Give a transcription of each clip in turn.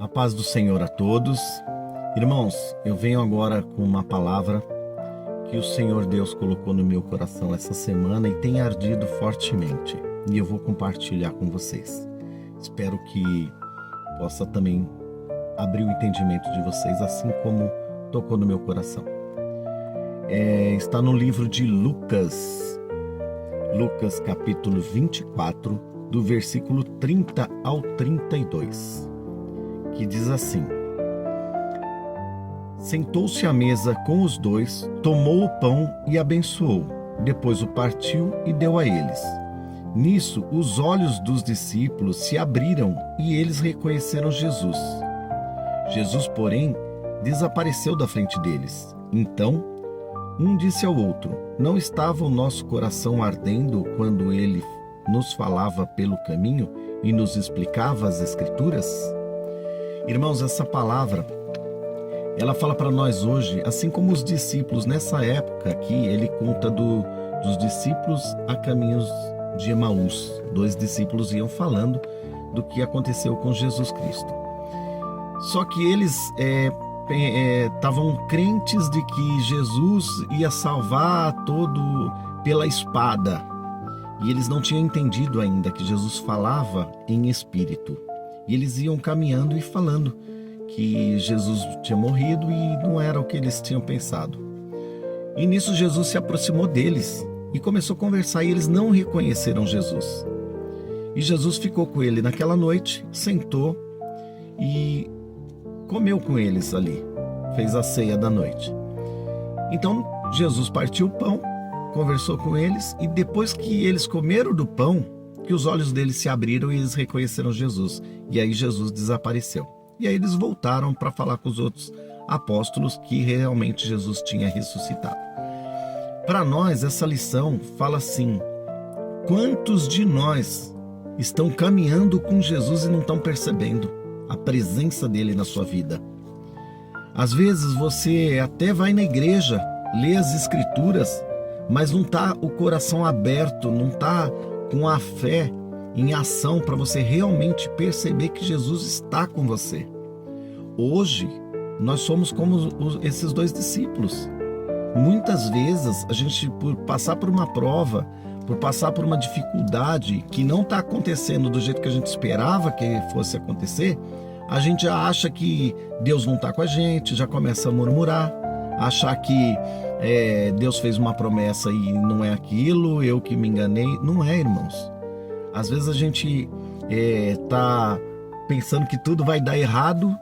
A paz do Senhor a todos. Irmãos, eu venho agora com uma palavra que o Senhor Deus colocou no meu coração essa semana e tem ardido fortemente. E eu vou compartilhar com vocês. Espero que possa também abrir o entendimento de vocês, assim como tocou no meu coração. Está no livro de Lucas capítulo 24, do versículo 30 ao 32, que diz assim: Sentou-se à mesa com os dois, tomou o pão e abençoou. Depois o partiu e deu a eles. Nisso, os olhos dos discípulos se abriram e eles reconheceram Jesus. Jesus, porém, desapareceu da frente deles. Então, um disse ao outro: Não estava o nosso coração ardendo quando ele nos falava pelo caminho e nos explicava as Escrituras? Irmãos, essa palavra, ela fala para nós hoje, assim como os discípulos nessa época aqui, ele conta dos discípulos a caminhos de Emaús. 2 discípulos iam falando do que aconteceu com Jesus Cristo. Só que eles estavam crentes de que Jesus ia salvar todo pela espada. E eles não tinham entendido ainda que Jesus falava em espírito. E eles iam caminhando e falando que Jesus tinha morrido e não era o que eles tinham pensado. E nisso Jesus se aproximou deles e começou a conversar, e eles não reconheceram Jesus. E Jesus ficou com ele naquela noite, sentou e comeu com eles ali, fez a ceia da noite. Então Jesus partiu o pão, conversou com eles, e depois que eles comeram do pão, que os olhos deles se abriram e eles reconheceram Jesus. E aí Jesus desapareceu. E aí eles voltaram para falar com os outros apóstolos que realmente Jesus tinha ressuscitado. Para nós, essa lição fala assim: quantos de nós estão caminhando com Jesus e não estão percebendo a presença dele na sua vida? Às vezes você até vai na igreja, lê as Escrituras, mas não está o coração aberto, não está com a fé em ação para você realmente perceber que Jesus está com você. Hoje, nós somos como esses 2 discípulos. Muitas vezes, a gente, por passar por uma prova, por passar por uma dificuldade que não está acontecendo do jeito que a gente esperava que fosse acontecer, a gente já acha que Deus não está com a gente, já começa a murmurar, achar que Deus fez uma promessa e não é aquilo, eu que me enganei. Não é, irmãos. Às vezes a gente está pensando que tudo vai dar errado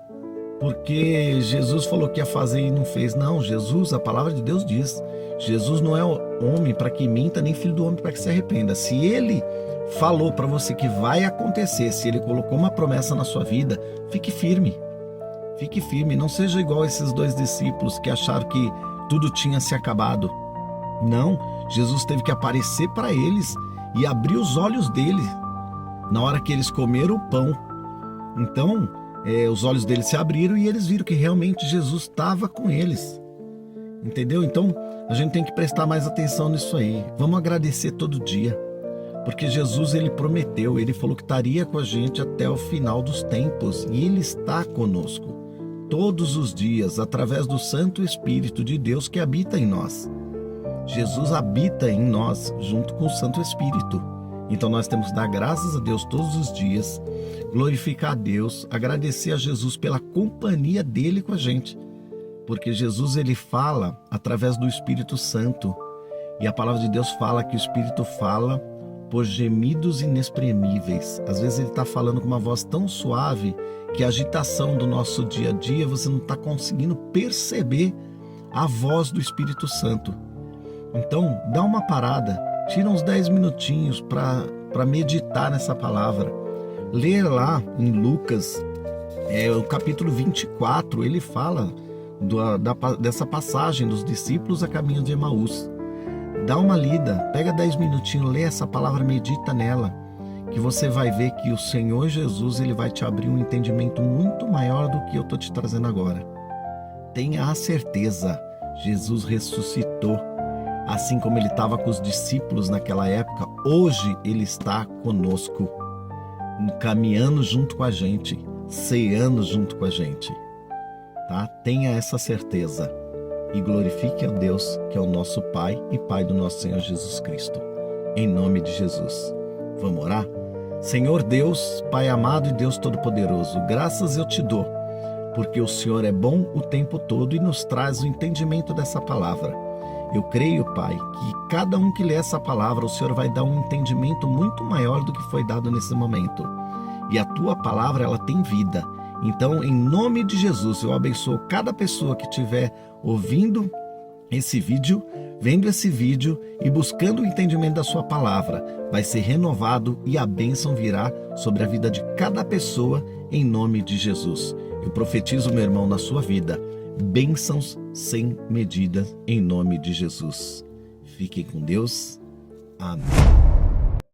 porque Jesus falou que ia fazer e não fez. Não, Jesus, a palavra de Deus diz, Jesus não é homem para que minta, nem filho do homem para que se arrependa. Se ele falou para você que vai acontecer, se ele colocou uma promessa na sua vida, fique firme. Fique firme, não seja igual esses 2 discípulos que acharam que tudo tinha se acabado. Não, Jesus teve que aparecer para eles e abrir os olhos deles na hora que eles comeram o pão. Então, os olhos deles se abriram e eles viram que realmente Jesus estava com eles. Entendeu? Então, a gente tem que prestar mais atenção nisso aí. Vamos agradecer todo dia, porque Jesus, ele prometeu, ele falou que estaria com a gente até o final dos tempos, e ele está conosco todos os dias, através do Santo Espírito de Deus que habita em nós. Jesus habita em nós, junto com o Santo Espírito. Então nós temos que dar graças a Deus todos os dias, glorificar a Deus, agradecer a Jesus pela companhia dele com a gente. Porque Jesus, ele fala através do Espírito Santo. E a palavra de Deus fala que o Espírito fala por gemidos inexprimíveis. Às vezes ele está falando com uma voz tão suave que a agitação do nosso dia a dia, você não está conseguindo perceber a voz do Espírito Santo. Então, dá uma parada, tira uns 10 minutinhos para meditar nessa palavra. Ler lá em Lucas, o capítulo 24, ele fala dessa passagem dos discípulos a caminho de Emaús. Dá uma lida, pega 10 minutinhos, lê essa palavra, medita nela, que você vai ver que o Senhor Jesus, ele vai te abrir um entendimento muito maior do que eu estou te trazendo agora. Tenha a certeza, Jesus ressuscitou. Assim como ele estava com os discípulos naquela época, hoje ele está conosco, caminhando junto com a gente, ceando junto com a gente, tá? Tenha essa certeza e glorifique a Deus, que é o nosso Pai e Pai do nosso Senhor Jesus Cristo. Em nome de Jesus. Vamos orar? Senhor Deus, Pai amado e Deus Todo-Poderoso, graças eu te dou, porque o Senhor é bom o tempo todo e nos traz o entendimento dessa palavra. Eu creio, Pai, que cada um que lê essa palavra, o Senhor vai dar um entendimento muito maior do que foi dado nesse momento. E a tua palavra, ela tem vida. Então, em nome de Jesus, eu abençoo cada pessoa que estiver ouvindo esse vídeo, vendo esse vídeo e buscando o entendimento da sua palavra. Vai ser renovado e a bênção virá sobre a vida de cada pessoa, em nome de Jesus. Eu profetizo, meu irmão, na sua vida, bênçãos sem medida, em nome de Jesus. Fiquem com Deus. Amém.